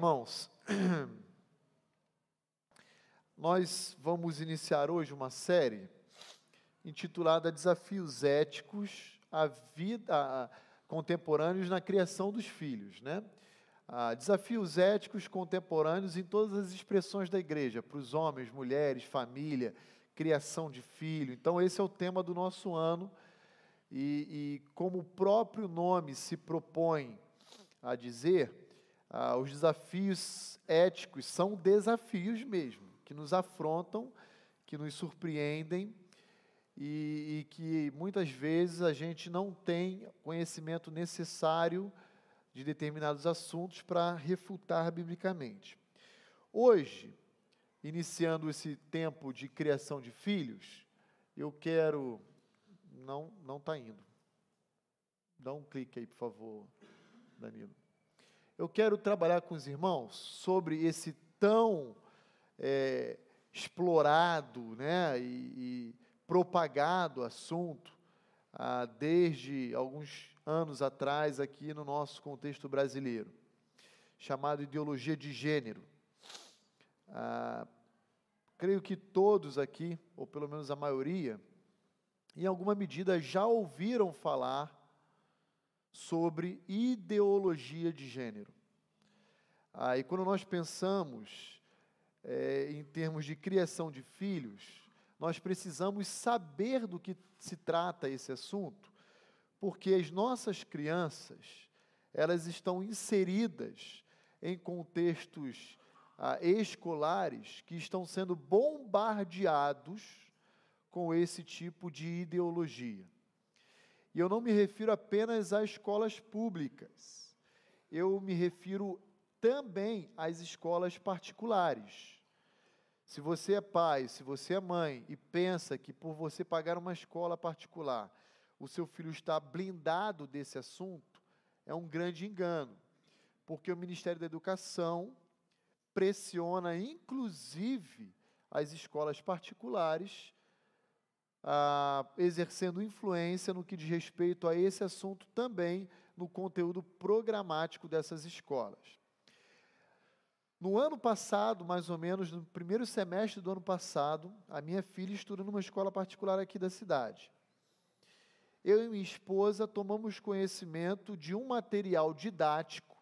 irmãos, nós vamos iniciar hoje uma série intitulada Desafios Éticos Contemporâneos na Criação dos Filhos, né? Desafios éticos contemporâneos em todas as expressões da igreja, para os homens, mulheres, família, criação de filho. Então esse é o tema do nosso ano e como o próprio nome se propõe a dizer, os desafios éticos são desafios mesmo, que nos afrontam, que nos surpreendem e que muitas vezes a gente não tem conhecimento necessário de determinados assuntos para refutar biblicamente. Hoje, iniciando esse tempo de criação de filhos, eu quero... Não está indo. Dá um clique aí, por favor, Danilo. Eu quero trabalhar com os irmãos sobre esse tão explorado, né, e propagado assunto desde alguns anos atrás aqui no nosso contexto brasileiro, chamado ideologia de gênero. Creio que todos aqui, ou pelo menos a maioria, em alguma medida já ouviram falar sobre ideologia de gênero. E quando nós pensamos em termos de criação de filhos, nós precisamos saber do que se trata esse assunto, porque as nossas crianças, elas estão inseridas em contextos escolares que estão sendo bombardeados com esse tipo de ideologia. E eu não me refiro apenas às escolas públicas, eu me refiro também às escolas particulares. Se você é pai, se você é mãe e pensa que por você pagar uma escola particular, o seu filho está blindado desse assunto, é um grande engano, porque o Ministério da Educação pressiona, inclusive, as escolas particulares, exercendo influência no que diz respeito a esse assunto também no conteúdo programático dessas escolas. No ano passado, mais ou menos, no primeiro semestre do ano passado, a minha filha estuda numa escola particular aqui da cidade. Eu e minha esposa tomamos conhecimento de um material didático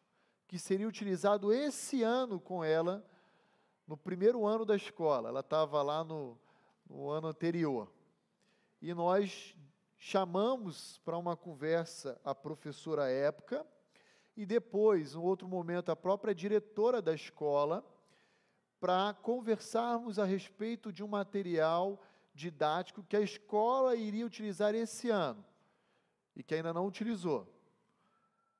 que seria utilizado esse ano com ela, no primeiro ano da escola. Ela estava lá no ano anterior. E nós chamamos para uma conversa a professora à época, e depois, em outro momento, a própria diretora da escola, para conversarmos a respeito de um material didático que a escola iria utilizar esse ano, e que ainda não utilizou.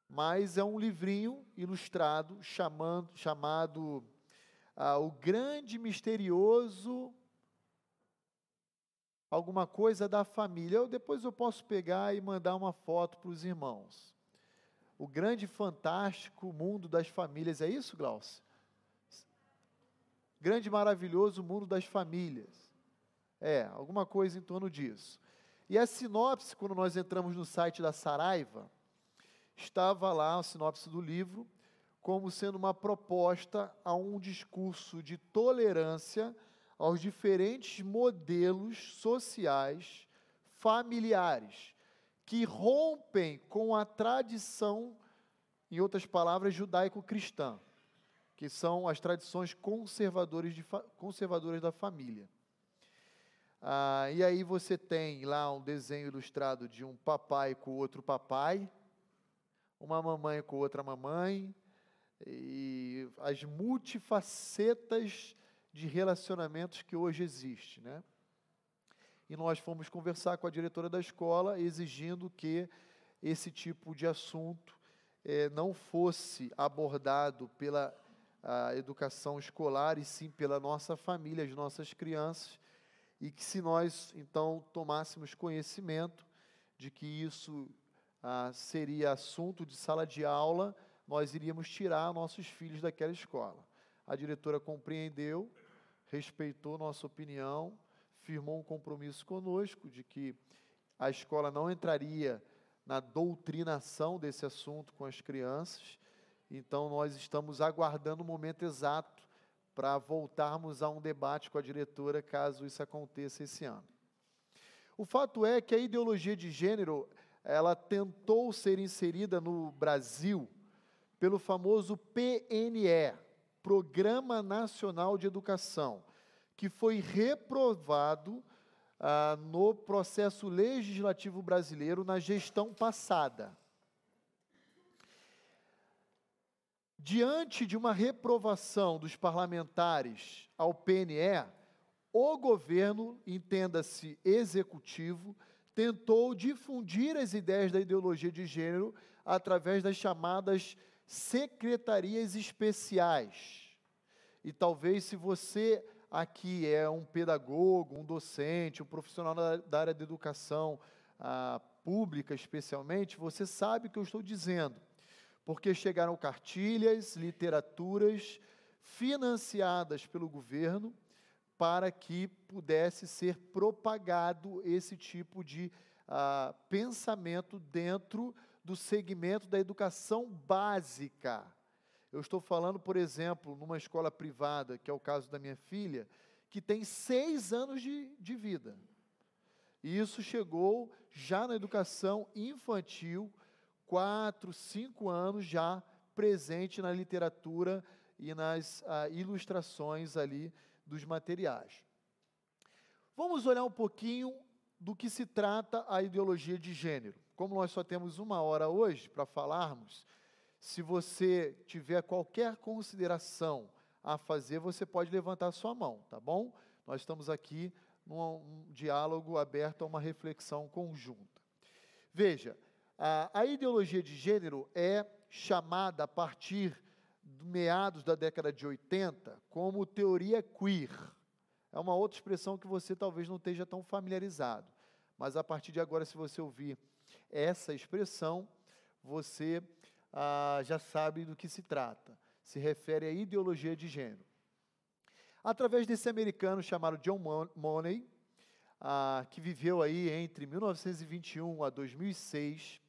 Mas é um livrinho ilustrado, chamado O Grande Misterioso... alguma coisa da família. Depois eu posso pegar e mandar uma foto para os irmãos. O grande fantástico mundo das famílias, é isso, Glaucio? Grande maravilhoso mundo das famílias. Alguma coisa em torno disso. E a sinopse, quando nós entramos no site da Saraiva, estava lá a sinopse do livro, como sendo uma proposta a um discurso de tolerância aos diferentes modelos sociais, familiares, que rompem com a tradição, em outras palavras, judaico-cristã, que são as tradições conservadoras da família. E aí você tem lá um desenho ilustrado de um papai com outro papai, uma mamãe com outra mamãe, e as multifacetas de relacionamentos que hoje existe, né? E nós fomos conversar com a diretora da escola, exigindo que esse tipo de assunto não fosse abordado pela educação escolar, e sim pela nossa família, as nossas crianças, e que se nós, então, tomássemos conhecimento de que isso seria assunto de sala de aula, nós iríamos tirar nossos filhos daquela escola. A diretora compreendeu, respeitou nossa opinião, firmou um compromisso conosco de que a escola não entraria na doutrinação desse assunto com as crianças, Então, nós estamos aguardando o momento exato para voltarmos a um debate com a diretora, caso isso aconteça esse ano. O fato é que a ideologia de gênero, ela tentou ser inserida no Brasil pelo famoso PNE, Programa Nacional de Educação, que foi reprovado no processo legislativo brasileiro na gestão passada. Diante de uma reprovação dos parlamentares ao PNE, o governo, entenda-se executivo, tentou difundir as ideias da ideologia de gênero através das chamadas secretarias especiais. E talvez, se você aqui é um pedagogo, um docente, um profissional da área da educação pública especialmente, você sabe o que eu estou dizendo. Porque chegaram cartilhas, literaturas financiadas pelo governo para que pudesse ser propagado esse tipo de pensamento dentro do segmento da educação básica. Eu estou falando, por exemplo, numa escola privada, que é o caso da minha filha, que tem 6 anos de vida. E isso chegou já na educação infantil, 4, 5 anos já presente na literatura e nas ilustrações ali dos materiais. Vamos olhar um pouquinho do que se trata a ideologia de gênero. Como nós só temos 1 hora hoje para falarmos, se você tiver qualquer consideração a fazer, você pode levantar a sua mão, tá bom? Nós estamos aqui num diálogo aberto a uma reflexão conjunta. Veja, a ideologia de gênero é chamada a partir de meados da década de 80 como teoria queer. É uma outra expressão que você talvez não esteja tão familiarizado, mas a partir de agora, se você ouvir essa expressão, você já sabe do que se trata. Se refere à ideologia de gênero. Através desse americano chamado John Money, que viveu aí entre 1921 a 2006,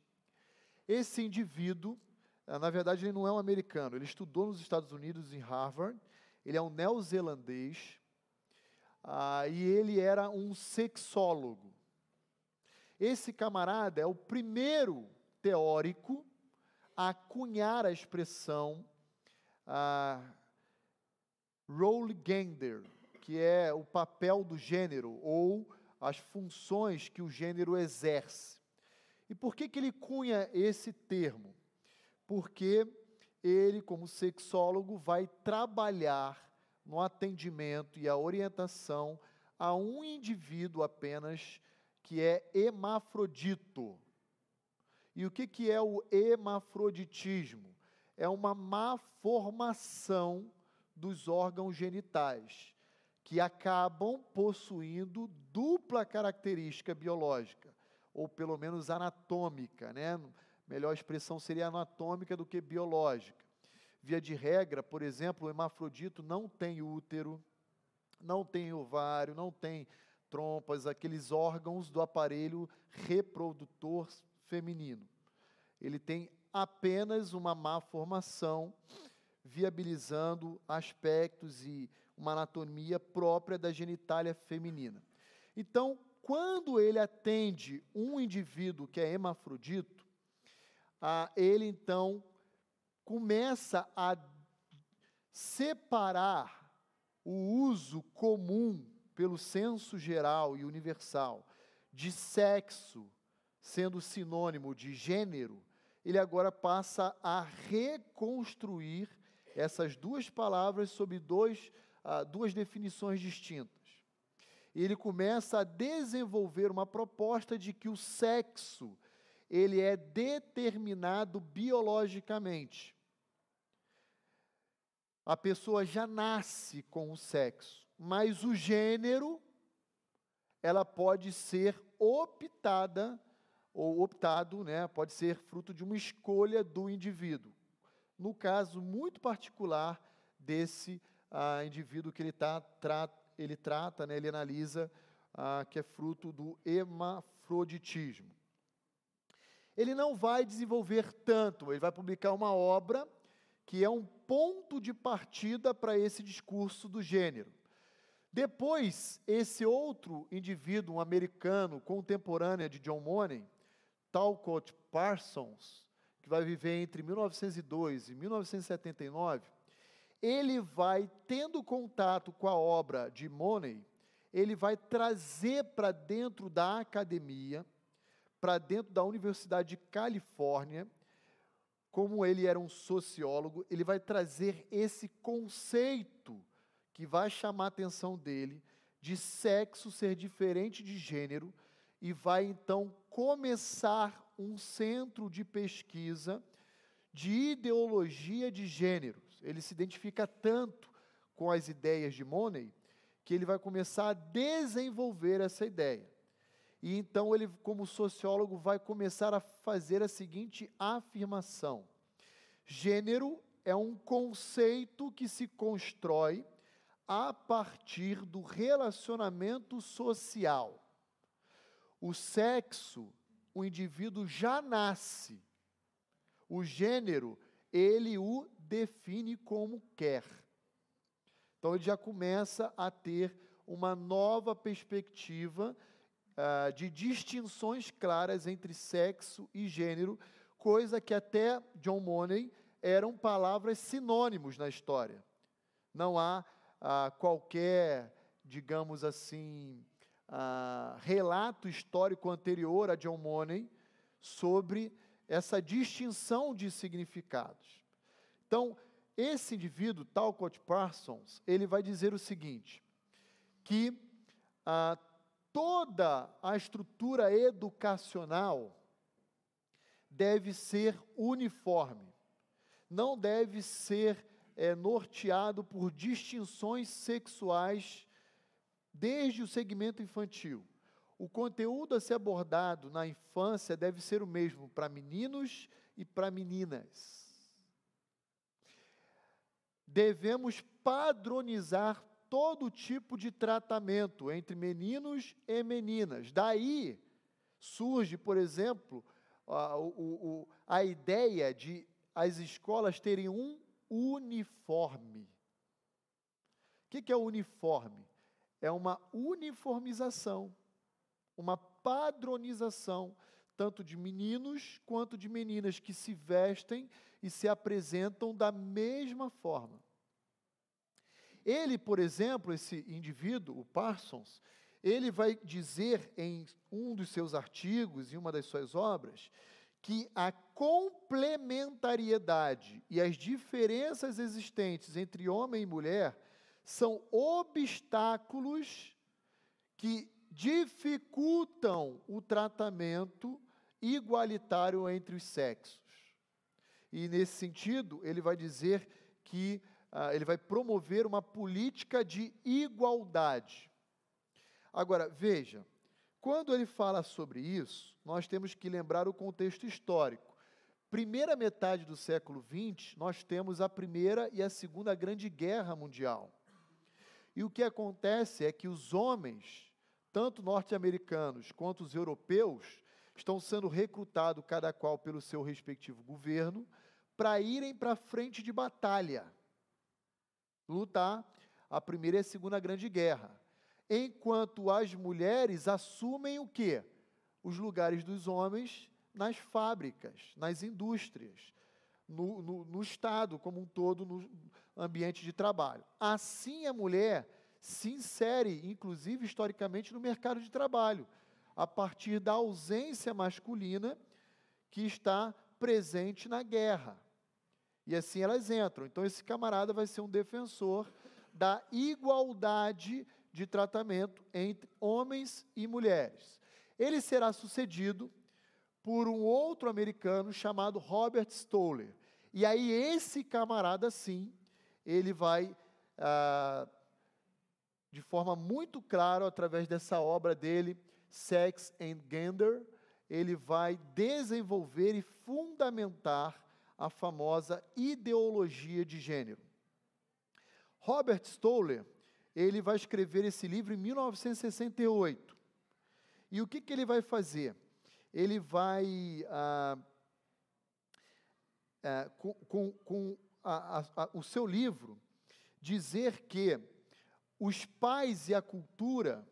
esse indivíduo, na verdade, ele não é um americano, ele estudou nos Estados Unidos, em Harvard, ele é um neozelandês, e ele era um sexólogo. Esse camarada é o primeiro teórico a cunhar a expressão role gender, que é o papel do gênero, ou as funções que o gênero exerce. E por que ele cunha esse termo? Porque ele, como sexólogo, vai trabalhar no atendimento e a orientação a um indivíduo apenas que é hermafrodito. E o que é o hermafroditismo? É uma má formação dos órgãos genitais, que acabam possuindo dupla característica biológica, ou pelo menos anatômica, né? Melhor expressão seria anatômica do que biológica. Via de regra, por exemplo, o hermafrodito não tem útero, não tem ovário, não tem trompas, aqueles órgãos do aparelho reprodutor feminino. Ele tem apenas uma má formação, viabilizando aspectos e uma anatomia própria da genitália feminina. Então, quando ele atende um indivíduo que é hermafrodito, ele então começa a separar o uso comum pelo senso geral e universal de sexo, sendo sinônimo de gênero, ele agora passa a reconstruir essas duas palavras sob duas definições distintas. E ele começa a desenvolver uma proposta de que o sexo, ele é determinado biologicamente. A pessoa já nasce com o sexo, mas o gênero, ela pode ser optado, né, pode ser fruto de uma escolha do indivíduo. No caso muito particular desse indivíduo que ele trata, né, ele analisa, que é fruto do hermafroditismo. Ele não vai desenvolver tanto, ele vai publicar uma obra que é um ponto de partida para esse discurso do gênero. Depois, esse outro indivíduo, um americano contemporâneo de John Money, Talcott Parsons, que vai viver entre 1902 e 1979, ele vai, tendo contato com a obra de Money, ele vai trazer para dentro da academia, para dentro da Universidade de Califórnia, como ele era um sociólogo, ele vai trazer esse conceito que vai chamar a atenção dele, de sexo ser diferente de gênero, e vai então começar um centro de pesquisa de ideologia de gêneros. Ele se identifica tanto com as ideias de Money, que ele vai começar a desenvolver essa ideia. E então ele, como sociólogo, vai começar a fazer a seguinte afirmação: gênero é um conceito que se constrói a partir do relacionamento social. O sexo, o indivíduo já nasce. O gênero, ele o define como quer. Então, ele já começa a ter uma nova perspectiva de distinções claras entre sexo e gênero, coisa que até John Money eram palavras sinônimos na história. Não há qualquer, digamos assim, relato histórico anterior a John Money sobre essa distinção de significados. Então, esse indivíduo, Talcott Parsons, ele vai dizer o seguinte, que toda a estrutura educacional deve ser uniforme, não deve ser norteado por distinções sexuais desde o segmento infantil. O conteúdo a ser abordado na infância deve ser o mesmo para meninos e para meninas. Devemos padronizar todo tipo de tratamento entre meninos e meninas. Daí surge, por exemplo, a ideia de as escolas terem um uniforme. O que é o uniforme? É uma uniformização, uma padronização, tanto de meninos quanto de meninas, que se vestem e se apresentam da mesma forma. Ele, por exemplo, esse indivíduo, o Parsons, ele vai dizer em um dos seus artigos, em uma das suas obras, que a complementariedade e as diferenças existentes entre homem e mulher são obstáculos que dificultam o tratamento igualitário entre os sexos. E, nesse sentido, ele vai dizer que ele vai promover uma política de igualdade. Agora, veja, quando ele fala sobre isso, nós temos que lembrar o contexto histórico. Primeira metade do século XX, nós temos a Primeira e a Segunda Grande Guerra Mundial. E o que acontece é que os homens, tanto norte-americanos quanto os europeus, estão sendo recrutados, cada qual pelo seu respectivo governo, para irem para a frente de batalha, lutar a Primeira e a Segunda Grande Guerra. Enquanto as mulheres assumem o quê? Os lugares dos homens nas fábricas, nas indústrias, no Estado como um todo, no ambiente de trabalho. Assim, a mulher se insere, inclusive historicamente, no mercado de trabalho, a partir da ausência masculina que está presente na guerra. E assim elas entram. Então, esse camarada vai ser um defensor da igualdade de tratamento entre homens e mulheres. Ele será sucedido por um outro americano chamado Robert Stoller. E aí esse camarada, sim, ele vai, de forma muito clara, através dessa obra dele, Sex and Gender, ele vai desenvolver e fundamentar a famosa ideologia de gênero. Robert Stoller, ele vai escrever esse livro em 1968. E o que ele vai fazer? Ele vai, com o seu livro, dizer que os pais e a cultura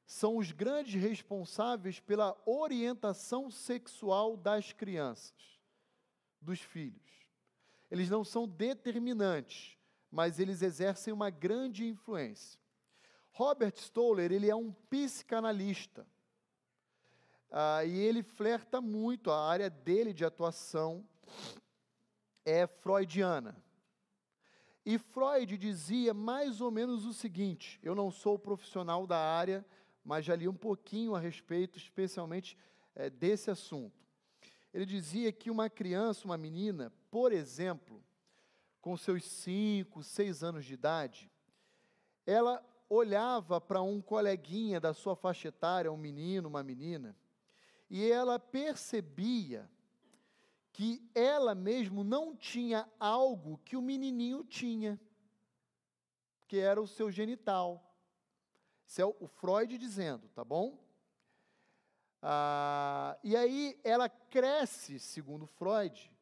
são os grandes responsáveis pela orientação sexual das crianças, dos filhos. Eles não são determinantes, mas eles exercem uma grande influência. Robert Stoller, ele é um psicanalista, e ele flerta muito, a área dele de atuação é freudiana. E Freud dizia mais ou menos o seguinte, eu não sou profissional da área, mas já li um pouquinho a respeito, especialmente desse assunto. Ele dizia que uma criança, uma menina, por exemplo, com seus 5, 6 anos de idade, ela olhava para um coleguinha da sua faixa etária, um menino, uma menina, e ela percebia que ela mesmo não tinha algo que o menininho tinha, que era o seu genital. Isso é o Freud dizendo, tá bom? E aí ela cresce, segundo Freud,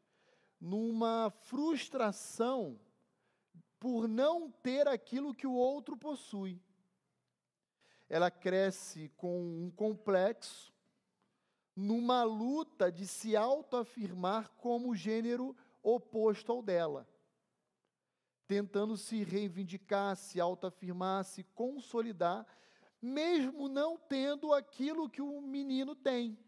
numa frustração por não ter aquilo que o outro possui. Ela cresce com um complexo, numa luta de se autoafirmar como gênero oposto ao dela, tentando se reivindicar, se autoafirmar, se consolidar, mesmo não tendo aquilo que o menino tem.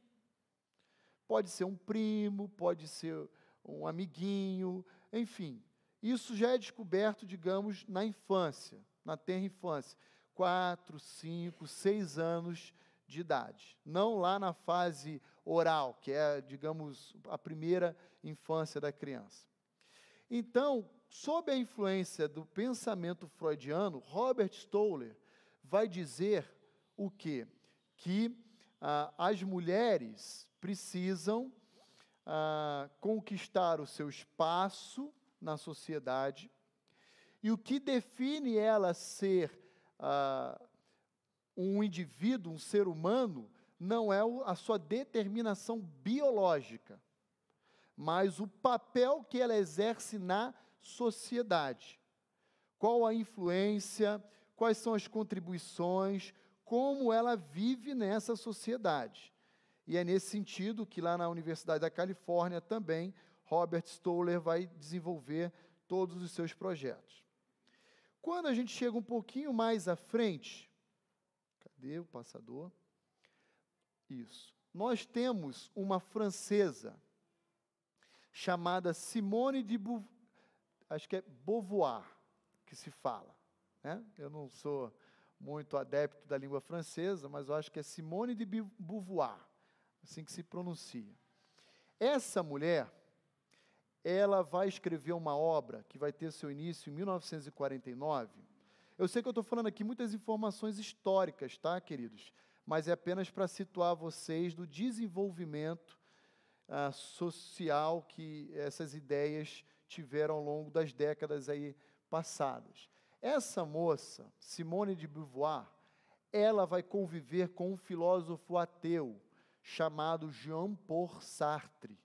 Pode ser um primo, pode ser um amiguinho, enfim. Isso já é descoberto, digamos, na infância, na tenra infância, 4, 5, 6 anos de idade. Não lá na fase oral, que é, digamos, a primeira infância da criança. Então, sob a influência do pensamento freudiano, Robert Stoller vai dizer o quê? Que as mulheres precisam conquistar o seu espaço na sociedade, e o que define ela ser um indivíduo, um ser humano, não é a sua determinação biológica, mas o papel que ela exerce na sociedade. Qual a influência, quais são as contribuições, como ela vive nessa sociedade. E é nesse sentido que lá na Universidade da Califórnia também, Robert Stoller vai desenvolver todos os seus projetos. Quando a gente chega um pouquinho mais à frente, cadê o passador? Isso. Nós temos uma francesa chamada Simone de Beauvoir, que se fala, né? Eu não sou muito adepto da língua francesa, mas eu acho que é Simone de Beauvoir, assim que se pronuncia. Essa mulher, ela vai escrever uma obra que vai ter seu início em 1949. Eu sei que eu estou falando aqui muitas informações históricas, tá, queridos? Mas é apenas para situar vocês do desenvolvimento social que essas ideias tiveram ao longo das décadas aí passadas. Essa moça, Simone de Beauvoir, ela vai conviver com um filósofo ateu chamado Jean-Paul Sartre.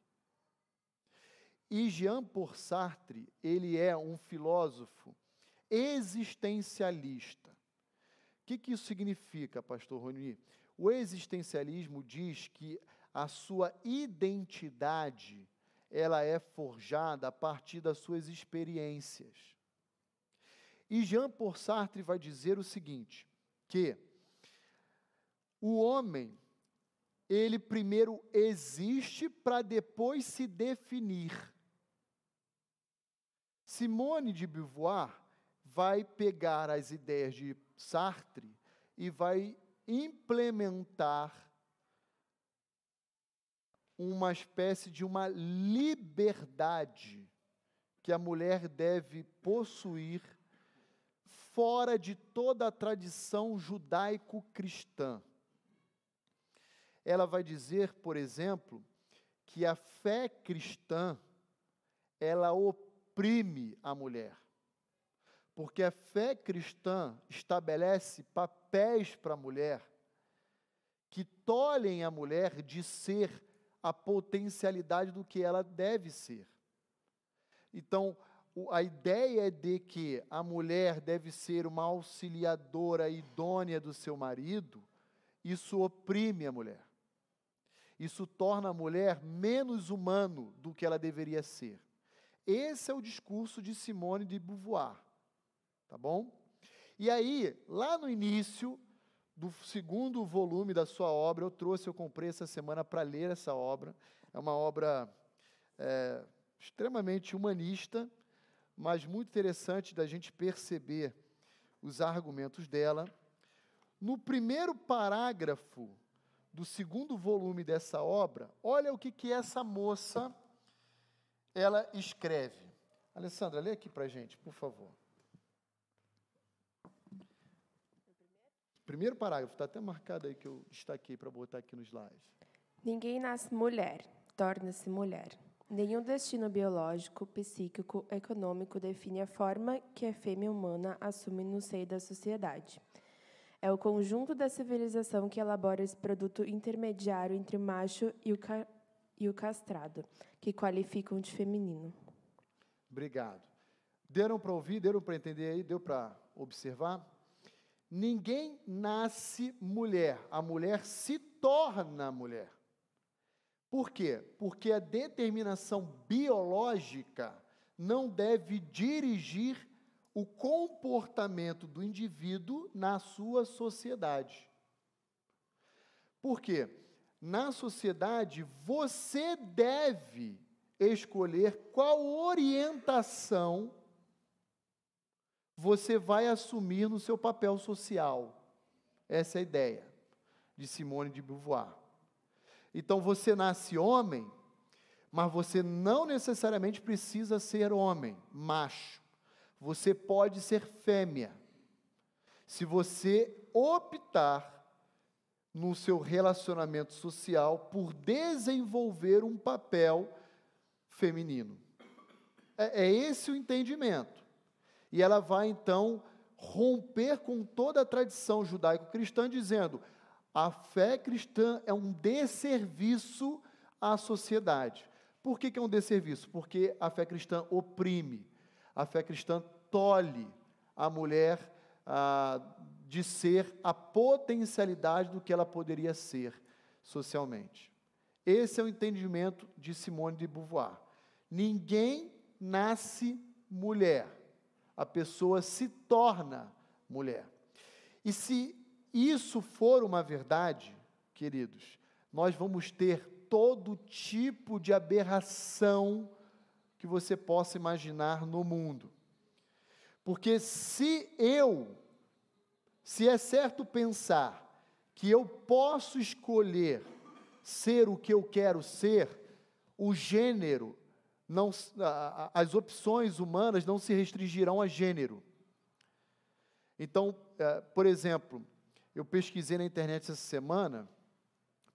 E Jean-Paul Sartre, ele é um filósofo existencialista. O que isso significa, pastor Rony? O existencialismo diz que a sua identidade, ela é forjada a partir das suas experiências. E Jean-Paul Sartre vai dizer o seguinte, que o homem, ele primeiro existe para depois se definir. Simone de Beauvoir vai pegar as ideias de Sartre e vai implementar uma espécie de uma liberdade que a mulher deve possuir fora de toda a tradição judaico-cristã. Ela vai dizer, por exemplo, que a fé cristã, ela oprime a mulher. Porque a fé cristã estabelece papéis para a mulher que tolhem a mulher de ser a potencialidade do que ela deve ser. Então, a ideia de que a mulher deve ser uma auxiliadora idônea do seu marido, isso oprime a mulher. Isso torna a mulher menos humano do que ela deveria ser. Esse é o discurso de Simone de Beauvoir, tá bom? E aí, lá no início do segundo volume da sua obra, eu comprei essa semana para ler essa obra. É uma obra extremamente humanista, mas muito interessante da gente perceber os argumentos dela. No primeiro parágrafo do segundo volume dessa obra, olha o que essa moça, ela escreve. Alessandra, lê aqui para a gente, por favor. Primeiro parágrafo, está até marcado aí que eu destaquei para botar aqui no slide. Ninguém nasce mulher, torna-se mulher. Nenhum destino biológico, psíquico, econômico define a forma que a fêmea humana assume no seio da sociedade. É o conjunto da civilização que elabora esse produto intermediário entre o macho e o castrado, que qualificam de feminino. Obrigado. Deram para ouvir, deram para entender aí, deu para observar? Ninguém nasce mulher, a mulher se torna mulher. Por quê? Porque a determinação biológica não deve dirigir o comportamento do indivíduo na sua sociedade. Por quê? Na sociedade, você deve escolher qual orientação você vai assumir no seu papel social. Essa é a ideia de Simone de Beauvoir. Então, você nasce homem, mas você não necessariamente precisa ser homem, macho. Você pode ser fêmea. Se você optar no seu relacionamento social por desenvolver um papel feminino. É esse o entendimento. E ela vai, então, romper com toda a tradição judaico-cristã, dizendo: a fé cristã é um desserviço à sociedade. Por que é um desserviço? Porque a fé cristã oprime, a fé cristã tolhe a mulher de ser a potencialidade do que ela poderia ser socialmente. Esse é o entendimento de Simone de Beauvoir. Ninguém nasce mulher, a pessoa se torna mulher. E se isso for uma verdade, queridos, nós vamos ter todo tipo de aberração que você possa imaginar no mundo. Porque se é certo pensar que eu posso escolher ser o que eu quero ser, o gênero, as opções humanas não se restringirão a gênero. Então, por exemplo, eu pesquisei na internet essa semana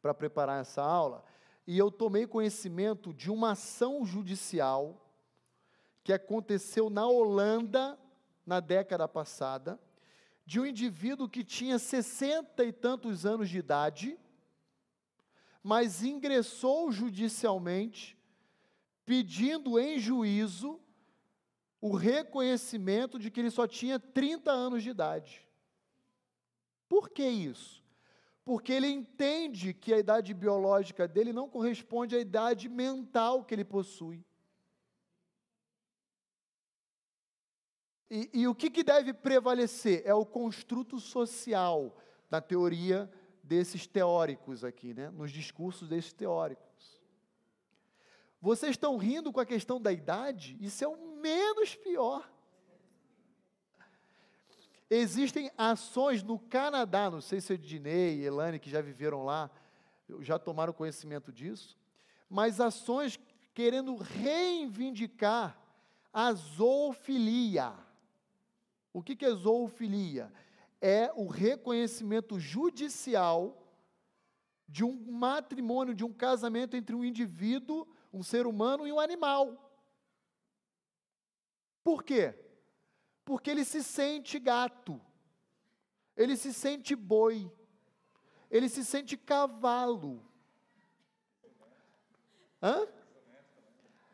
para preparar essa aula e eu tomei conhecimento de uma ação judicial que aconteceu na Holanda na década passada, de um indivíduo que tinha 60 e tantos anos de idade, mas ingressou judicialmente, pedindo em juízo o reconhecimento de que ele só tinha 30 anos de idade. Por que isso? Porque ele entende que a idade biológica dele não corresponde à idade mental que ele possui. E o que deve prevalecer? É o construto social, na teoria desses teóricos aqui, né? Nos discursos desses teóricos. Vocês estão rindo com a questão da idade? Isso é o menos pior. Existem ações no Canadá, não sei se é Ednei e Elane, que já viveram lá, já tomaram conhecimento disso, mas ações querendo reivindicar a zoofilia. O que é zoofilia? É o reconhecimento judicial de um matrimônio, de um casamento entre um indivíduo, um ser humano e um animal. Por quê? Porque ele se sente gato, ele se sente boi, ele se sente cavalo.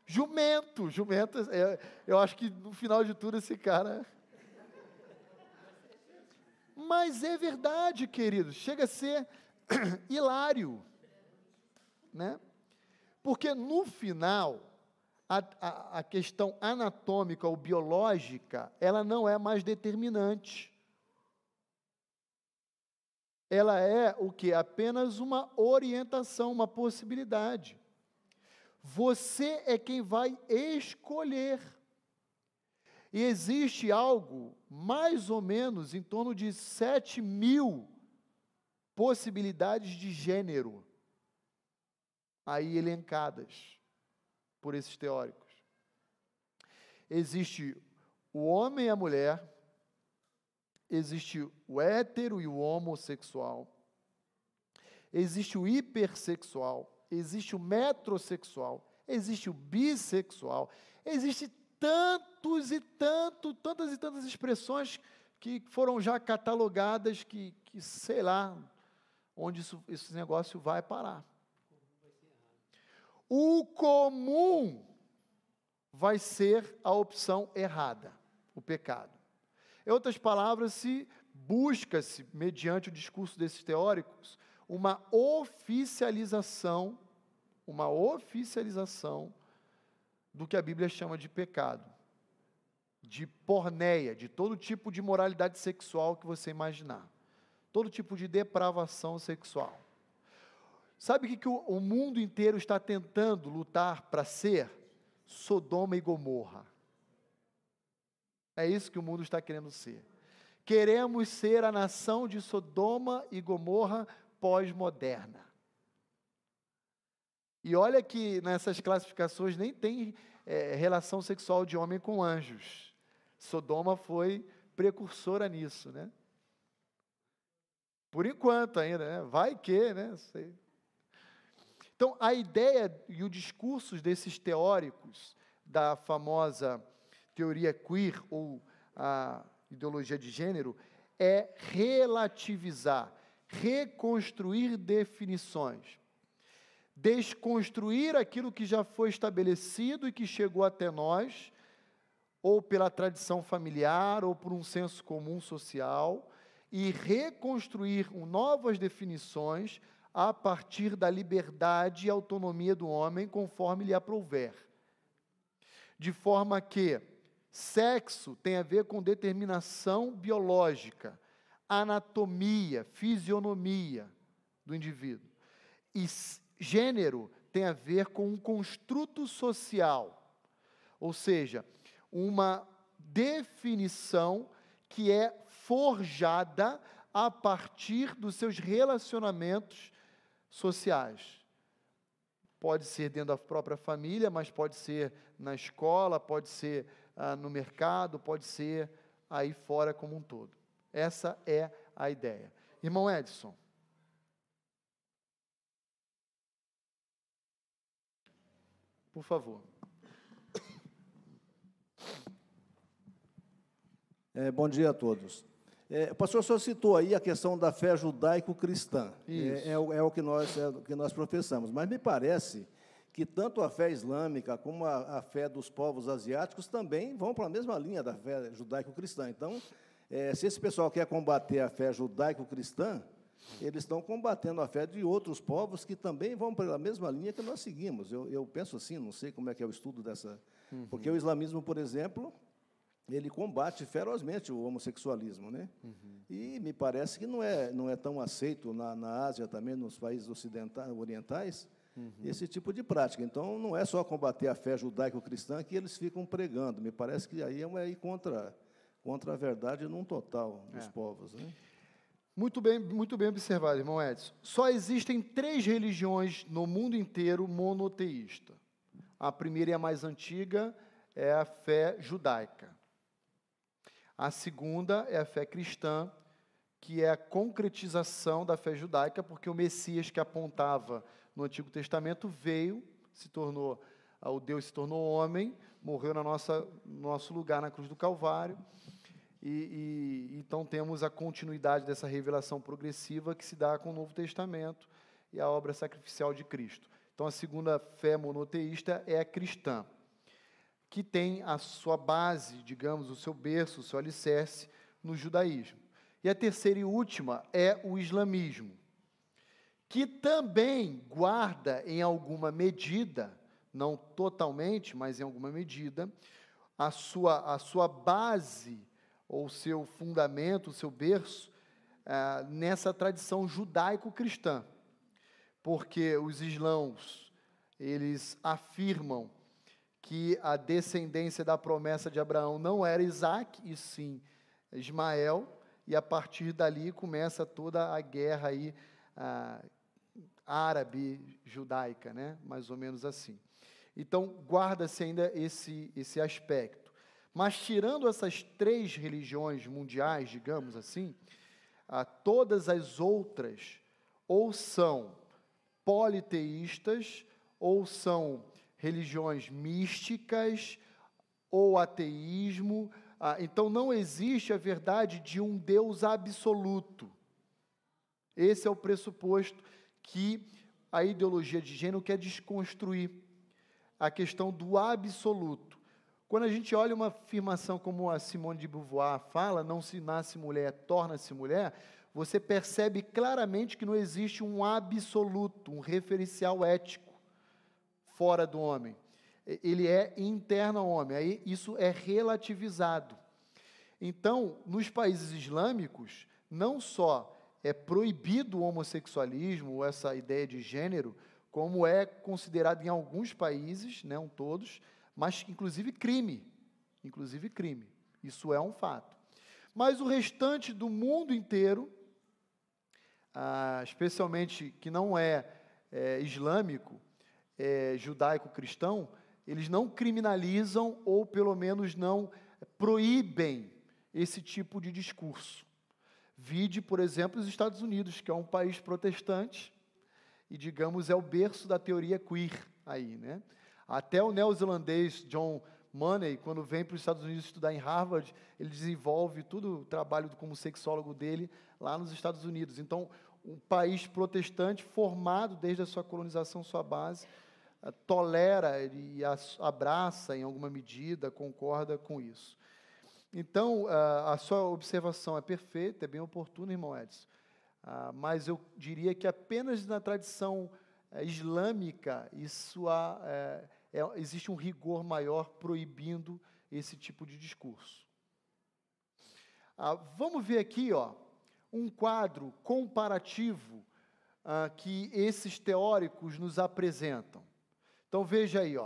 Jumento, eu acho que no final de tudo esse cara... Mas é verdade, queridos, chega a ser hilário, né? Porque no final, a questão anatômica ou biológica, ela não é mais determinante. Ela é o que? Apenas uma orientação, uma possibilidade. Você é quem vai escolher. E existe algo, mais ou menos, em torno de 7.000 possibilidades de gênero, aí elencadas por esses teóricos. Existe o homem e a mulher, existe o hétero e o homossexual, existe o hipersexual, existe o metrosexual, existe o bissexual, existe tantas e tantas expressões que foram já catalogadas que sei lá onde esse negócio vai parar. O comum vai ser a opção errada, o pecado. Em outras palavras, se busca-se, mediante o discurso desses teóricos, uma oficialização do que a Bíblia chama de pecado, de porneia, de todo tipo de moralidade sexual que você imaginar, todo tipo de depravação sexual. Sabe o que o mundo inteiro está tentando lutar para ser? Sodoma e Gomorra. É isso que o mundo está querendo ser. Queremos ser a nação de Sodoma e Gomorra pós-moderna. E olha que nessas classificações nem tem relação sexual de homem com anjos. Sodoma foi precursora nisso, né? Por enquanto ainda, né? Vai que, né? Sei. Então, a ideia e o discurso desses teóricos da famosa teoria queer ou a ideologia de gênero é relativizar, reconstruir definições, desconstruir aquilo que já foi estabelecido e que chegou até nós, ou pela tradição familiar, ou por um senso comum social, e reconstruir novas definições a partir da liberdade e autonomia do homem, conforme lhe aprouver. De forma que sexo tem a ver com determinação biológica, anatomia, fisionomia do indivíduo. E gênero tem a ver com um construto social, ou seja, uma definição que é forjada a partir dos seus relacionamentos sociais. Pode ser dentro da própria família, mas pode ser na escola, pode ser no mercado, pode ser aí fora como um todo. Essa é a ideia. Irmão Edson. Por favor. Bom dia a todos. O pastor só citou aí a questão da fé judaico-cristã. É o que nós professamos. Mas me parece que tanto a fé islâmica como a fé dos povos asiáticos também vão para a mesma linha da fé judaico-cristã. Então, se esse pessoal quer combater a fé judaico-cristã, eles estão combatendo a fé de outros povos que também vão pela mesma linha que nós seguimos. Eu penso assim, não sei como é que é o estudo dessa... Porque o islamismo, por exemplo, ele combate ferozmente o homossexualismo, né? E me parece que não é tão aceito na Ásia também, nos países orientais, esse tipo de prática. Então, não é só combater a fé judaico-cristã que eles ficam pregando. Me parece que aí é ir contra a verdade num total dos povos, né? Muito bem observado, irmão Edson. Só existem 3 religiões no mundo inteiro monoteísta. A primeira e a mais antiga é a fé judaica. A segunda é a fé cristã, que é a concretização da fé judaica, porque o Messias que apontava no Antigo Testamento veio, o Deus se tornou homem, morreu no nosso lugar na cruz do Calvário, e então temos a continuidade dessa revelação progressiva que se dá com o Novo Testamento e a obra sacrificial de Cristo. Então, a segunda fé monoteísta é a cristã. que tem a sua base, digamos, o seu berço, o seu alicerce no judaísmo. E a terceira e última é o islamismo, que também guarda em alguma medida, não totalmente, mas em alguma medida, a sua base, ou seu fundamento, o seu berço, nessa tradição judaico-cristã. Porque os islãos, eles afirmam que a descendência da promessa de Abraão não era Isaac, e sim Ismael, e a partir dali começa toda a guerra aí, árabe-judaica, né? Mais ou menos assim. Então, guarda-se ainda esse aspecto. Mas, tirando essas três religiões mundiais, digamos assim, todas as outras ou são politeístas, ou são religiões místicas, ou ateísmo. Então, não existe a verdade de um Deus absoluto. Esse é o pressuposto que a ideologia de gênero quer desconstruir, a questão do absoluto. Quando a gente olha uma afirmação como a Simone de Beauvoir fala, não se nasce mulher, torna-se mulher, você percebe claramente que não existe um absoluto, um referencial ético fora do homem. Ele é interno ao homem, aí isso é relativizado. Então, nos países islâmicos, não só é proibido o homossexualismo, essa ideia de gênero, como é considerado em alguns países, não todos, mas inclusive crime. Inclusive crime. Isso é um fato. Mas o restante do mundo inteiro, especialmente que não é islâmico, judaico-cristão, eles não criminalizam ou pelo menos não proíbem esse tipo de discurso. Vide, por exemplo, os Estados Unidos, que é um país protestante e, digamos, é o berço da teoria queer aí, né? Até o neozelandês John Money, quando vem para os Estados Unidos estudar em Harvard, ele desenvolve todo o trabalho como sexólogo dele lá nos Estados Unidos. Então, um país protestante formado desde a sua colonização, sua base, tolera e abraça em alguma medida, concorda com isso. Então, a sua observação é perfeita, é bem oportuna, irmão Edson, mas eu diria que apenas na tradição islâmica existe um rigor maior proibindo esse tipo de discurso. Vamos ver aqui, um quadro comparativo que esses teóricos nos apresentam. Então, veja aí,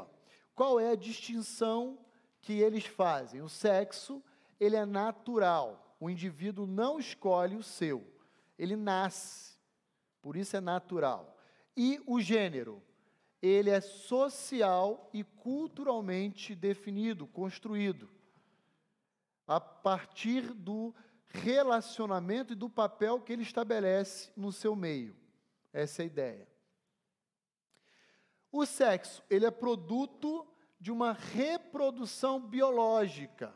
qual é a distinção que eles fazem? O sexo, ele é natural, o indivíduo não escolhe o seu, ele nasce, por isso é natural. E o gênero, ele é social e culturalmente definido, construído, a partir do relacionamento e do papel que ele estabelece no seu meio. Essa é a ideia. O sexo, ele é produto de uma reprodução biológica.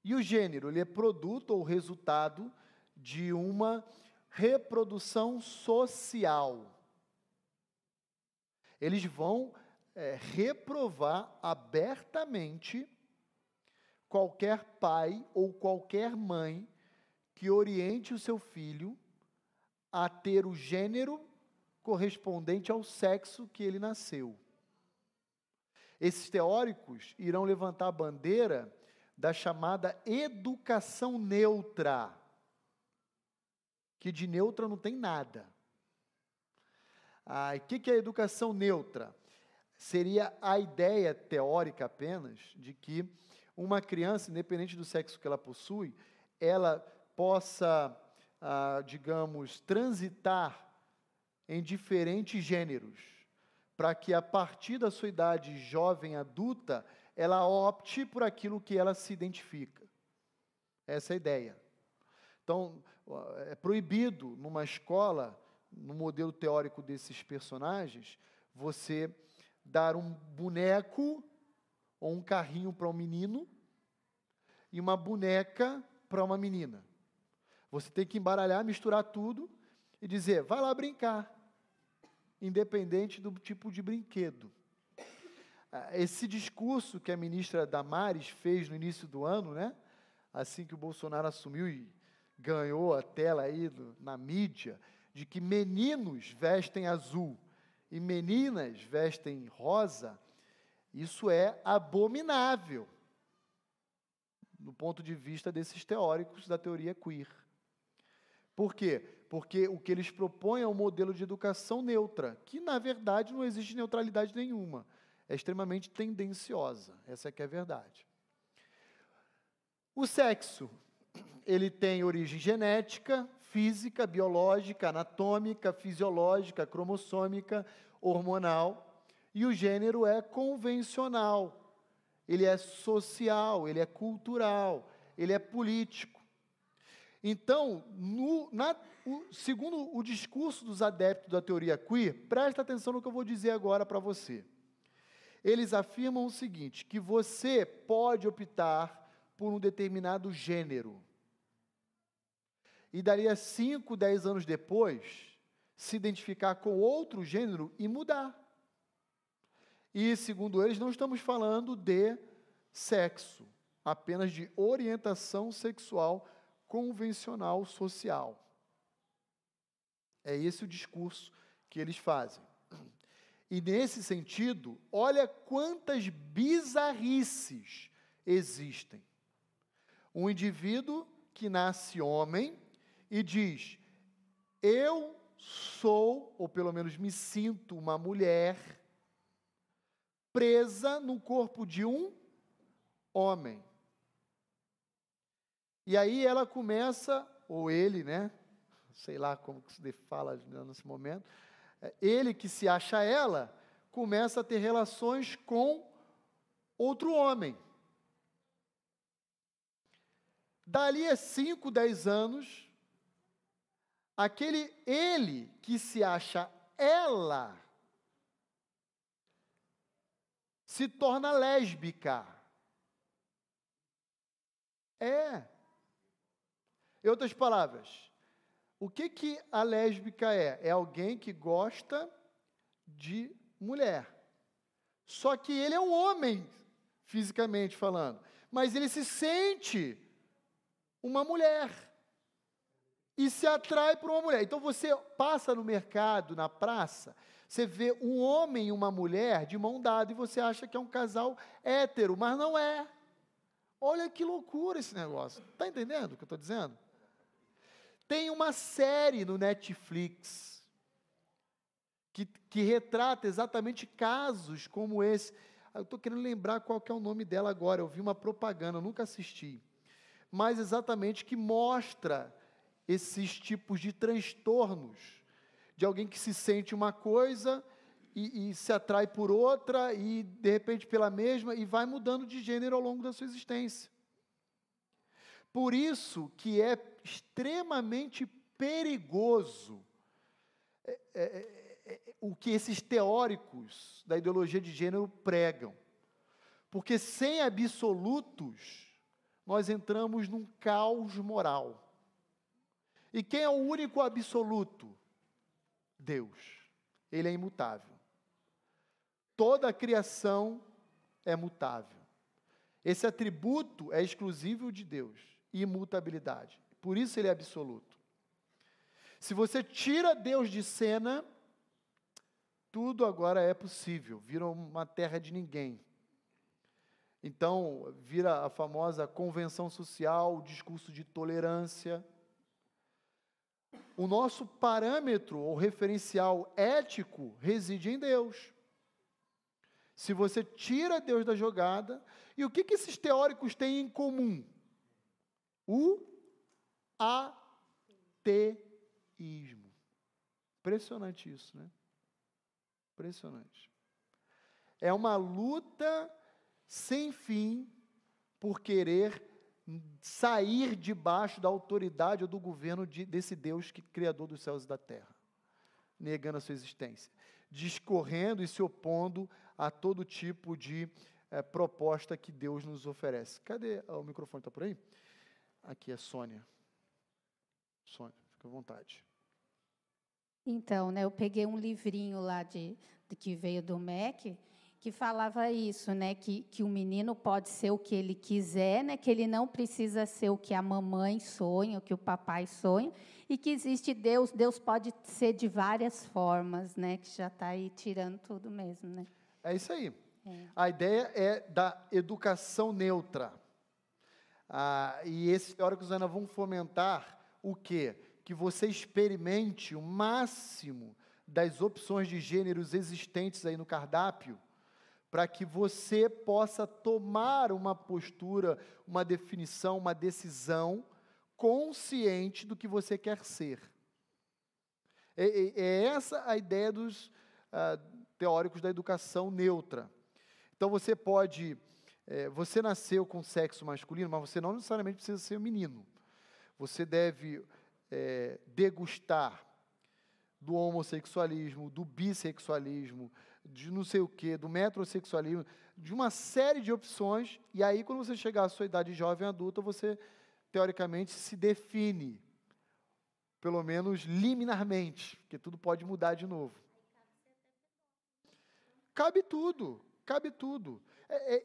E o gênero, ele é produto ou resultado de uma reprodução social. Eles vão reprovar abertamente qualquer pai ou qualquer mãe que oriente o seu filho a ter o gênero correspondente ao sexo que ele nasceu. Esses teóricos irão levantar a bandeira da chamada educação neutra, que de neutra não tem nada. O que é a educação neutra? Seria a ideia teórica apenas de que uma criança, independente do sexo que ela possui, ela possa, digamos, transitar em diferentes gêneros, para que a partir da sua idade jovem adulta, ela opte por aquilo que ela se identifica. Essa é a ideia. Então, é proibido numa escola, no modelo teórico desses personagens, você dar um boneco ou um carrinho para um menino e uma boneca para uma menina. Você tem que embaralhar, misturar tudo e dizer, vai lá brincar, independente do tipo de brinquedo. Esse discurso que a ministra Damares fez no início do ano, né? Assim que o Bolsonaro assumiu e ganhou a tela aí na mídia, de que meninos vestem azul e meninas vestem rosa, isso é abominável, do ponto de vista desses teóricos da teoria queer. Por quê? Porque o que eles propõem é um modelo de educação neutra, que, na verdade, não existe neutralidade nenhuma. É extremamente tendenciosa, essa é que é a verdade. O sexo, ele tem origem genética, física, biológica, anatômica, fisiológica, cromossômica, hormonal, e o gênero é convencional, ele é social, ele é cultural, ele é político. Então, segundo o discurso dos adeptos da teoria queer, presta atenção no que eu vou dizer agora para você. Eles afirmam o seguinte, que você pode optar por um determinado gênero. E dali a 5, 10 anos depois, se identificar com outro gênero e mudar. E, segundo eles, não estamos falando de sexo, apenas de orientação sexual convencional social. É esse o discurso que eles fazem. E, nesse sentido, olha quantas bizarrices existem. Um indivíduo que nasce homem e diz, eu sou, ou pelo menos me sinto uma mulher, presa no corpo de um homem. E aí ela começa, ou ele, né? Sei lá como que se fala nesse momento, ele que se acha ela, começa a ter relações com outro homem. Dali a 5, 10 anos, aquele ele que se acha ela, se torna lésbica. Em outras palavras, o que a lésbica é? É alguém que gosta de mulher. Só que ele é um homem, fisicamente falando. Mas ele se sente uma mulher. E se atrai por uma mulher. Então você passa no mercado, na praça, você vê um homem e uma mulher de mão dada e você acha que é um casal hétero, mas não é. Olha que loucura esse negócio. Está entendendo o que eu estou dizendo? Tem uma série no Netflix que retrata exatamente casos como esse. Eu estou querendo lembrar qual que é o nome dela agora. Eu vi uma propaganda, eu nunca assisti. Mas exatamente que mostra esses tipos de transtornos, de alguém que se sente uma coisa e se atrai por outra, e de repente pela mesma, e vai mudando de gênero ao longo da sua existência. Por isso que é extremamente perigoso o que esses teóricos da ideologia de gênero pregam. Porque sem absolutos, nós entramos num caos moral. E quem é o único absoluto? Deus. Ele é imutável. Toda a criação é mutável. Esse atributo é exclusivo de Deus, imutabilidade. Por isso ele é absoluto. Se você tira Deus de cena, tudo agora é possível, vira uma terra de ninguém. Então, vira a famosa convenção social, o discurso de tolerância. O nosso parâmetro ou referencial ético reside em Deus. Se você tira Deus da jogada, e o que esses teóricos têm em comum? O ateísmo. Impressionante isso, né? Impressionante. É uma luta sem fim por querer sair debaixo da autoridade ou do governo desse Deus criador dos céus e da terra, negando a sua existência, discorrendo e se opondo a todo tipo de proposta que Deus nos oferece. Cadê o microfone? Está por aí? Aqui é Sônia. Sônia, fica à vontade. Então, né, eu peguei um livrinho lá que veio do MEC, que falava isso, né, que o menino pode ser o que ele quiser, né, que ele não precisa ser o que a mamãe sonha, o que o papai sonha, e que existe Deus, Deus pode ser de várias formas, né, que já está aí tirando tudo mesmo, né. É isso aí. A ideia é da educação neutra. E esses teóricos ainda vão fomentar o quê? Que você experimente o máximo das opções de gêneros existentes aí no cardápio, para que você possa tomar uma postura, uma definição, uma decisão consciente do que você quer ser. É essa a ideia dos teóricos da educação neutra. Então você pode, você nasceu com sexo masculino, mas você não necessariamente precisa ser um menino. Você deve degustar do homossexualismo, do bissexualismo, de não sei o quê, do metrosexualismo, de uma série de opções, e aí quando você chegar à sua idade jovem adulta, você, teoricamente, se define, pelo menos liminarmente, porque tudo pode mudar de novo. Cabe tudo, cabe tudo.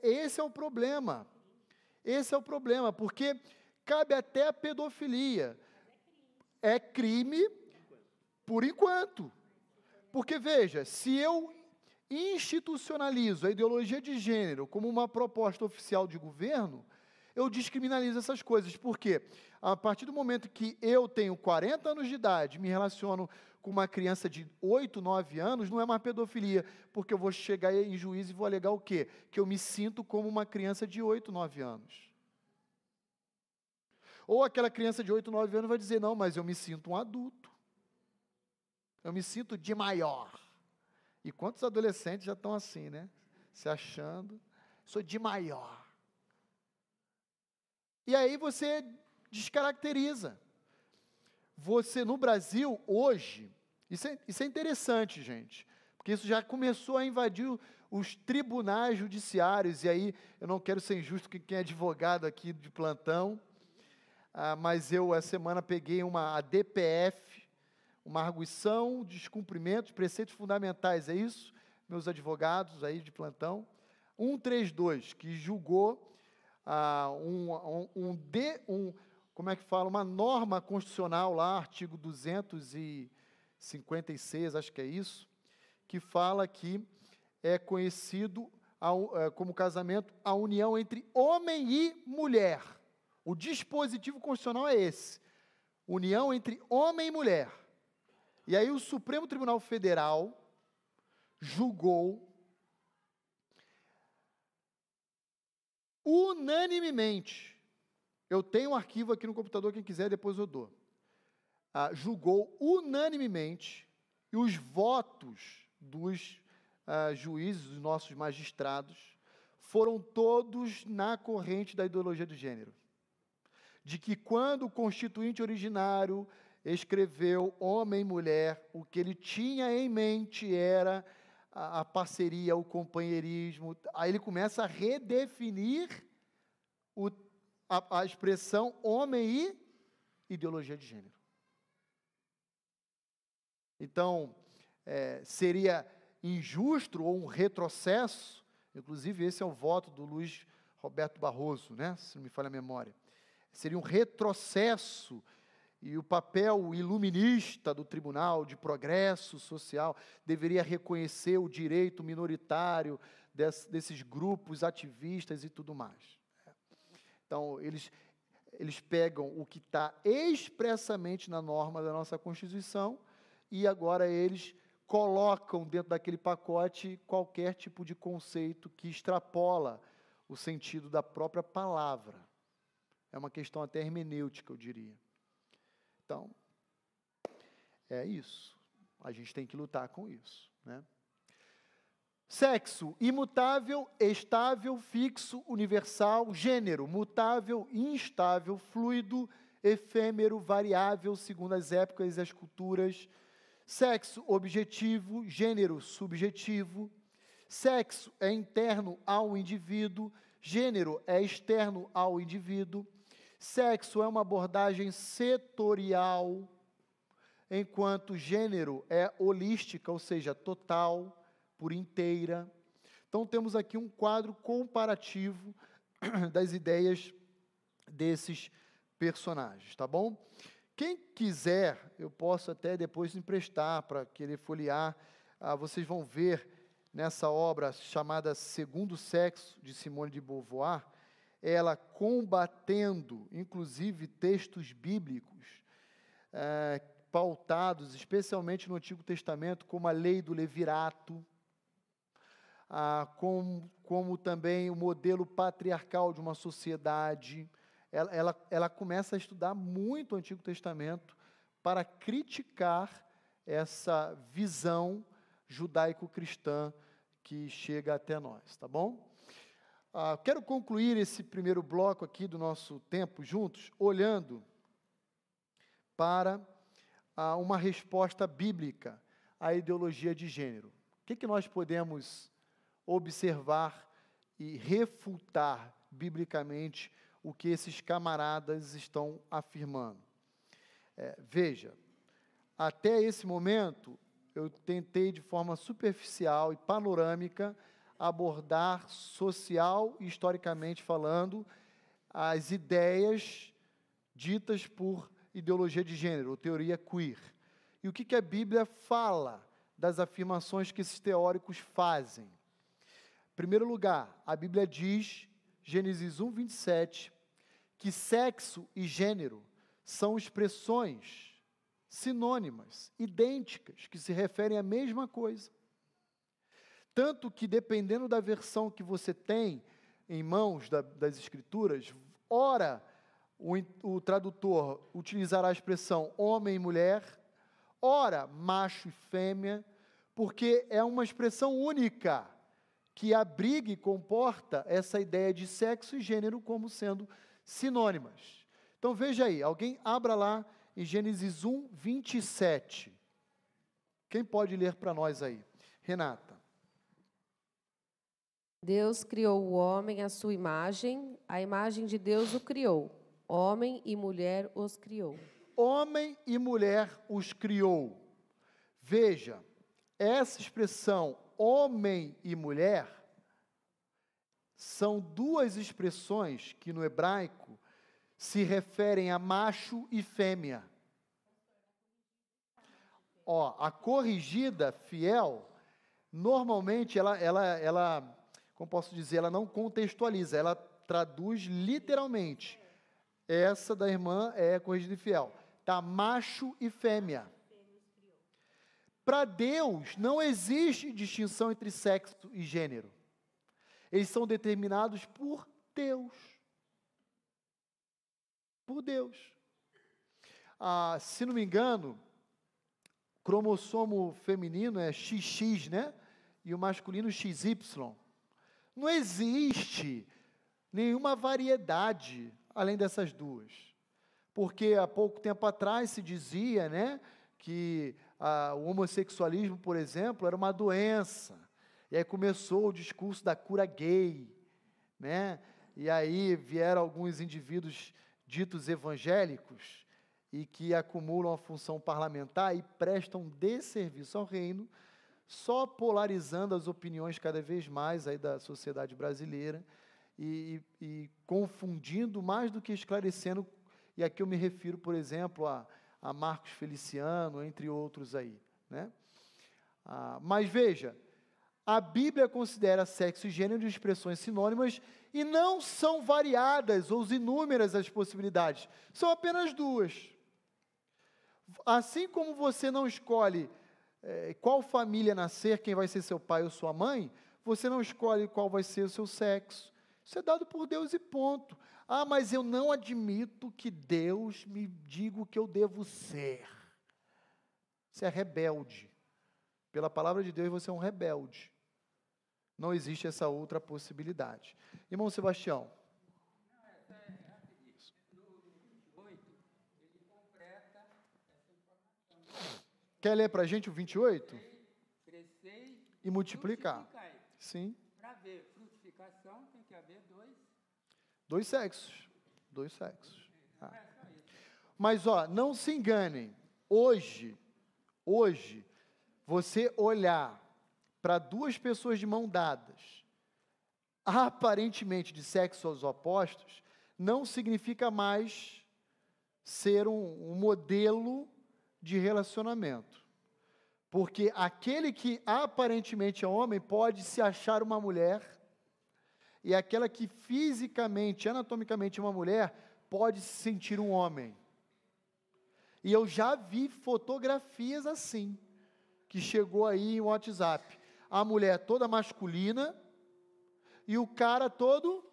Esse é o problema. Esse é o problema, porque cabe até a pedofilia. É crime por enquanto. Porque, veja, se eu institucionalizo a ideologia de gênero como uma proposta oficial de governo, eu descriminalizo essas coisas. Por quê? A partir do momento que eu tenho 40 anos de idade, me relaciono com uma criança de 8, 9 anos, não é mais pedofilia, porque eu vou chegar em juízo e vou alegar o quê? Que eu me sinto como uma criança de 8, 9 anos. Ou aquela criança de 8, 9 anos vai dizer, não, mas eu me sinto um adulto. Eu me sinto de maior. E quantos adolescentes já estão assim, né? Se achando, sou de maior. E aí você descaracteriza. Você, no Brasil, hoje, isso é interessante, gente, porque isso já começou a invadir os tribunais judiciários, e aí eu não quero ser injusto com quem é advogado aqui de plantão, mas eu, essa semana, peguei a DPF, uma arguição, descumprimento de preceitos fundamentais, é isso? Meus advogados aí de plantão, 132, que julgou como é que fala, uma norma constitucional lá, artigo 256, acho que é isso, que fala que é conhecido como casamento a união entre homem e mulher. O dispositivo constitucional é esse, união entre homem e mulher. E aí o Supremo Tribunal Federal julgou unanimemente, eu tenho um arquivo aqui no computador, quem quiser depois eu dou, julgou unanimemente, e os votos dos juízes, dos nossos magistrados, foram todos na corrente da ideologia do gênero, de que quando o constituinte originário escreveu homem e mulher, o que ele tinha em mente era a parceria, o companheirismo. Aí ele começa a redefinir a expressão homem e ideologia de gênero. Então, seria injusto ou um retrocesso, inclusive esse é o voto do Luiz Roberto Barroso, né, se não me falha a memória, seria um retrocesso. E o papel iluminista do Tribunal de Progresso Social deveria reconhecer o direito minoritário desses grupos ativistas e tudo mais. Então, eles pegam o que está expressamente na norma da nossa Constituição e agora eles colocam dentro daquele pacote qualquer tipo de conceito que extrapola o sentido da própria palavra. É uma questão até hermenêutica, eu diria. Então, é isso. A gente tem que lutar com isso, né? Sexo, imutável, estável, fixo, universal. Gênero, mutável, instável, fluido, efêmero, variável, segundo as épocas e as culturas. Sexo, objetivo, gênero, subjetivo. Sexo é interno ao indivíduo, gênero é externo ao indivíduo. Sexo é uma abordagem setorial, enquanto gênero é holística, ou seja, total, por inteira. Então, temos aqui um quadro comparativo das ideias desses personagens, tá bom? Quem quiser, eu posso até depois emprestar para querer folhear. Vocês vão ver nessa obra chamada Segundo Sexo, de Simone de Beauvoir, ela combatendo, inclusive, textos bíblicos pautados, especialmente no Antigo Testamento, como a lei do levirato, como também o modelo patriarcal de uma sociedade. Ela começa a estudar muito o Antigo Testamento para criticar essa visão judaico-cristã que chega até nós, tá bom? Quero concluir esse primeiro bloco aqui do nosso tempo juntos, olhando para uma resposta bíblica à ideologia de gênero. O que nós podemos observar e refutar biblicamente o que esses camaradas estão afirmando? Veja, até esse momento, eu tentei de forma superficial e panorâmica abordar social e historicamente falando as ideias ditas por ideologia de gênero, ou teoria queer. E o que a Bíblia fala das afirmações que esses teóricos fazem? Em primeiro lugar, a Bíblia diz, Gênesis 1, 27, que sexo e gênero são expressões sinônimas, idênticas, que se referem à mesma coisa. Tanto que, dependendo da versão que você tem em mãos das Escrituras, ora o tradutor utilizará a expressão homem e mulher, ora macho e fêmea, porque é uma expressão única, que abriga e comporta essa ideia de sexo e gênero como sendo sinônimas. Então veja aí, alguém abra lá em Gênesis 1, 27. Quem pode ler para nós aí? Renata. Deus criou o homem à sua imagem, a imagem de Deus o criou. Homem e mulher os criou. Homem e mulher os criou. Veja, essa expressão homem e mulher são duas expressões que no hebraico se referem a macho e fêmea. A corrigida fiel, normalmente ela, como posso dizer, ela não contextualiza, ela traduz literalmente. Essa da irmã é corrigida fiel. Tá macho e fêmea. Para Deus não existe distinção entre sexo e gênero. Eles são determinados por Deus. Por Deus. Se não me engano, o cromossomo feminino é XX, né? E o masculino XY. Não existe nenhuma variedade além dessas duas. Porque há pouco tempo atrás se dizia, né, que o homossexualismo, por exemplo, era uma doença. E aí começou o discurso da cura gay, né? E aí vieram alguns indivíduos ditos evangélicos e que acumulam a função parlamentar e prestam desserviço ao reino, só polarizando as opiniões cada vez mais aí da sociedade brasileira e confundindo mais do que esclarecendo. E aqui eu me refiro, por exemplo, a Marcos Feliciano, entre outros aí, né? Mas veja, a Bíblia considera sexo e gênero de expressões sinônimas e não são variadas ou inúmeras as possibilidades, são apenas duas. Assim como você não escolhe qual família nascer, quem vai ser seu pai ou sua mãe, você não escolhe qual vai ser o seu sexo. Isso é dado por Deus e ponto. Mas eu não admito que Deus me diga o que eu devo ser. Você é rebelde. Pela palavra de Deus, você é um rebelde. Não existe essa outra possibilidade. Irmão Sebastião. Quer ler para a gente o 28? Crescei e multiplicar. Sim. Para ver frutificação, tem que haver dois sexos. Mas, não se enganem. Hoje, você olhar para duas pessoas de mão dadas aparentemente de sexos opostos não significa mais ser um modelo de relacionamento. Porque aquele que aparentemente é homem pode se achar uma mulher, e aquela que fisicamente, anatomicamente é uma mulher, pode se sentir um homem. E eu já vi fotografias assim, que chegou aí no WhatsApp. A mulher toda masculina e o cara todo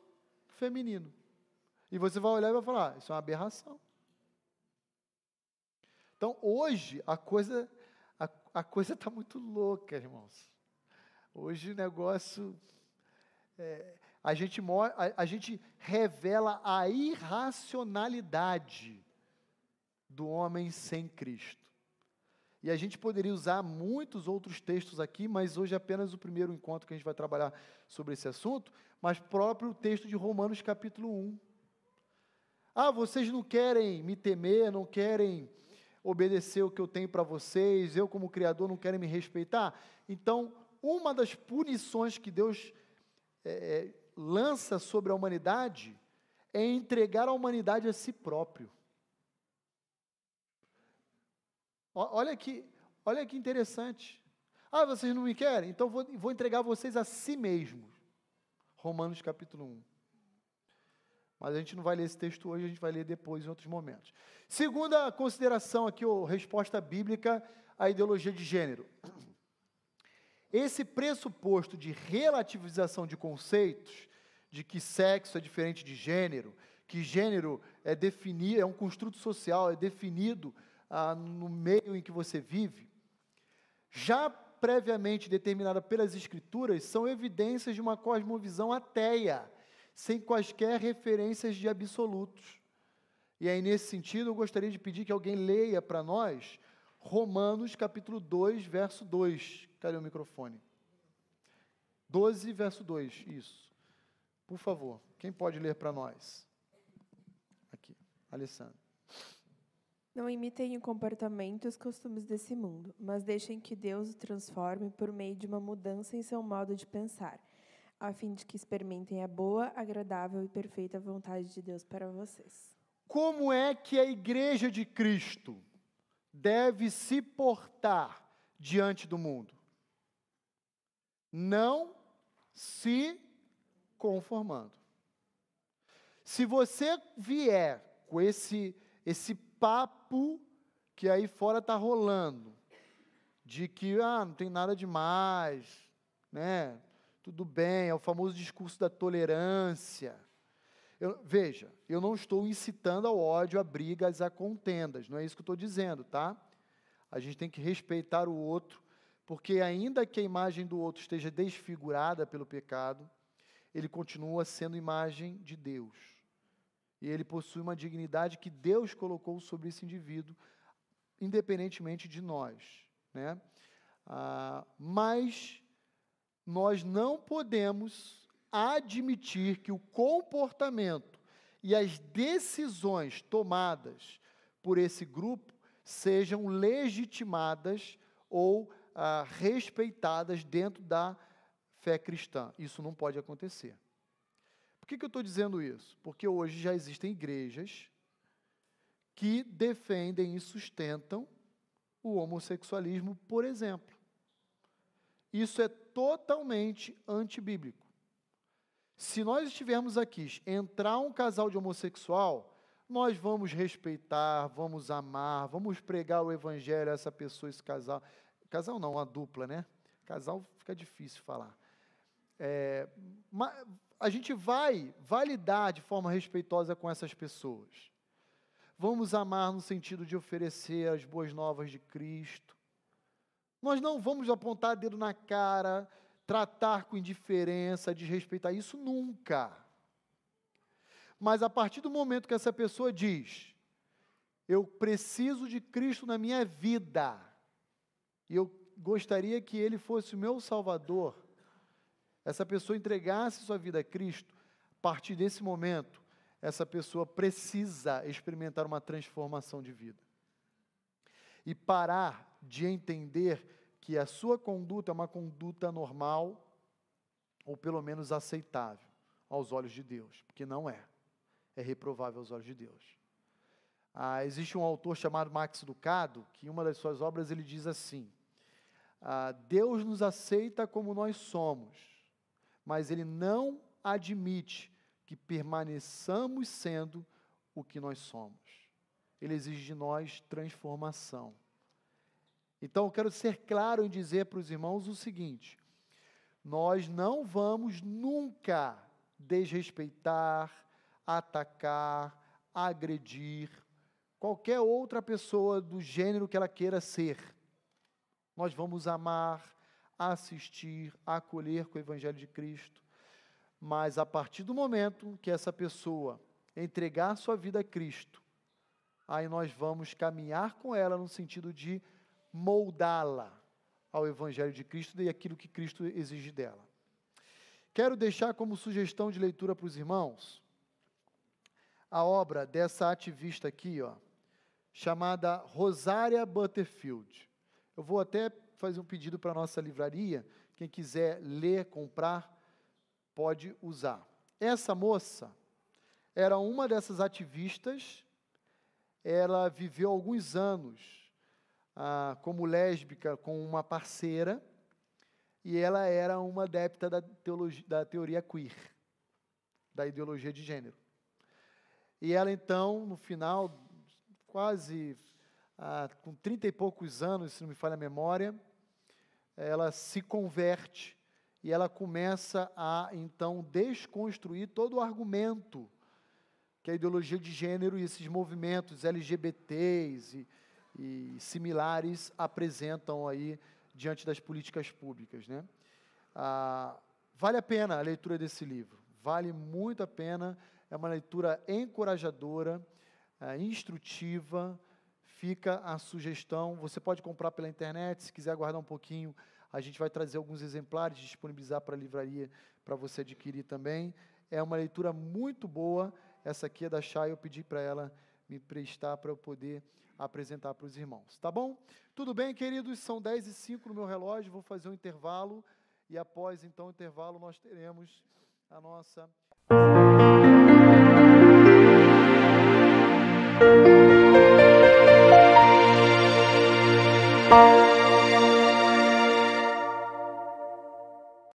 feminino. E você vai olhar e vai falar, isso é uma aberração. Então, hoje, a coisa está muito louca, irmãos. Hoje o negócio... a gente revela a irracionalidade do homem sem Cristo. E a gente poderia usar muitos outros textos aqui, mas hoje é apenas o primeiro encontro que a gente vai trabalhar sobre esse assunto, mas próprio texto de Romanos capítulo 1. Vocês não querem me temer, não querem obedecer o que eu tenho para vocês, eu como Criador não querem me respeitar? Então, uma das punições que Deus lança sobre a humanidade é entregar a humanidade a si próprio. Olha que interessante. Vocês não me querem? Então vou entregar vocês a si mesmos. Romanos capítulo 1. Mas a gente não vai ler esse texto hoje, a gente vai ler depois em outros momentos. Segunda consideração aqui, resposta bíblica à ideologia de gênero. Esse pressuposto de relativização de conceitos, de que sexo é diferente de gênero, que gênero é um construto social, é definido no meio em que você vive, já previamente determinada pelas Escrituras, são evidências de uma cosmovisão ateia, sem quaisquer referências de absolutos. E aí, nesse sentido, eu gostaria de pedir que alguém leia para nós Romanos capítulo 2, verso 2. Cadê o microfone? 12, verso 2, isso. Por favor, quem pode ler para nós? Aqui, Alessandro. Não imitem o comportamento e os costumes desse mundo, mas deixem que Deus os transforme por meio de uma mudança em seu modo de pensar, a fim de que experimentem a boa, agradável e perfeita vontade de Deus para vocês. Como é que a igreja de Cristo deve se portar diante do mundo? Não se conformando. Se você vier com esse papo que aí fora está rolando, de que não tem nada demais, né? Tudo bem, é o famoso discurso da tolerância. Veja, eu não estou incitando ao ódio, a brigas, a contendas, não é isso que eu estou dizendo, tá? A gente tem que respeitar o outro, porque ainda que a imagem do outro esteja desfigurada pelo pecado, ele continua sendo imagem de Deus. E ele possui uma dignidade que Deus colocou sobre esse indivíduo, independentemente de nós, né? Mas nós não podemos admitir que o comportamento e as decisões tomadas por esse grupo sejam legitimadas ou respeitadas dentro da fé cristã. Isso não pode acontecer. Por que eu estou dizendo isso? Porque hoje já existem igrejas que defendem e sustentam o homossexualismo, por exemplo. Isso é totalmente antibíblico. Se nós estivermos aqui, entrar um casal de homossexual, nós vamos respeitar, vamos amar, vamos pregar o evangelho a essa pessoa, esse casal. Casal não, uma dupla, né? Casal fica difícil falar. A gente vai lidar de forma respeitosa com essas pessoas. Vamos amar no sentido de oferecer as boas novas de Cristo. Nós não vamos apontar dedo na cara, tratar com indiferença, desrespeitar isso nunca. Mas a partir do momento que essa pessoa diz, eu preciso de Cristo na minha vida, e eu gostaria que Ele fosse o meu Salvador, essa pessoa entregasse sua vida a Cristo, a partir desse momento, essa pessoa precisa experimentar uma transformação de vida. E parar de entender que a sua conduta é uma conduta normal, ou pelo menos aceitável aos olhos de Deus, porque não é. É reprovável aos olhos de Deus. Existe um autor chamado Max Lucado, que em uma das suas obras ele diz assim: Deus nos aceita como nós somos, mas Ele não admite que permaneçamos sendo o que nós somos. Ele exige de nós transformação. Então, eu quero ser claro em dizer para os irmãos o seguinte: nós não vamos nunca desrespeitar, atacar, agredir qualquer outra pessoa do gênero que ela queira ser. Nós vamos amar, assistir, acolher com o Evangelho de Cristo, mas a partir do momento que essa pessoa entregar sua vida a Cristo, aí nós vamos caminhar com ela no sentido de moldá-la ao Evangelho de Cristo e aquilo que Cristo exige dela. Quero deixar como sugestão de leitura para os irmãos a obra dessa ativista aqui, chamada Rosária Butterfield. Eu vou até fazer um pedido para a nossa livraria, quem quiser ler, comprar, pode usar. Essa moça era uma dessas ativistas, ela viveu alguns anos como lésbica com uma parceira, e ela era uma adepta da teoria queer, da ideologia de gênero. E ela então, no final, quase com 30 e poucos anos, se não me falha a memória, ela se converte e ela começa a, então, desconstruir todo o argumento que a ideologia de gênero e esses movimentos LGBTs e similares apresentam aí diante das políticas públicas, né? Vale a pena a leitura desse livro, vale muito a pena, é uma leitura encorajadora, instrutiva. Fica a sugestão, você pode comprar pela internet, se quiser aguardar um pouquinho, a gente vai trazer alguns exemplares, disponibilizar para a livraria, para você adquirir também. É uma leitura muito boa, essa aqui é da Chay, eu pedi para ela me prestar para eu poder apresentar para os irmãos, tá bom? Tudo bem, queridos? São 10h05 no meu relógio, vou fazer um intervalo, e após, então, o intervalo, nós teremos a nossa...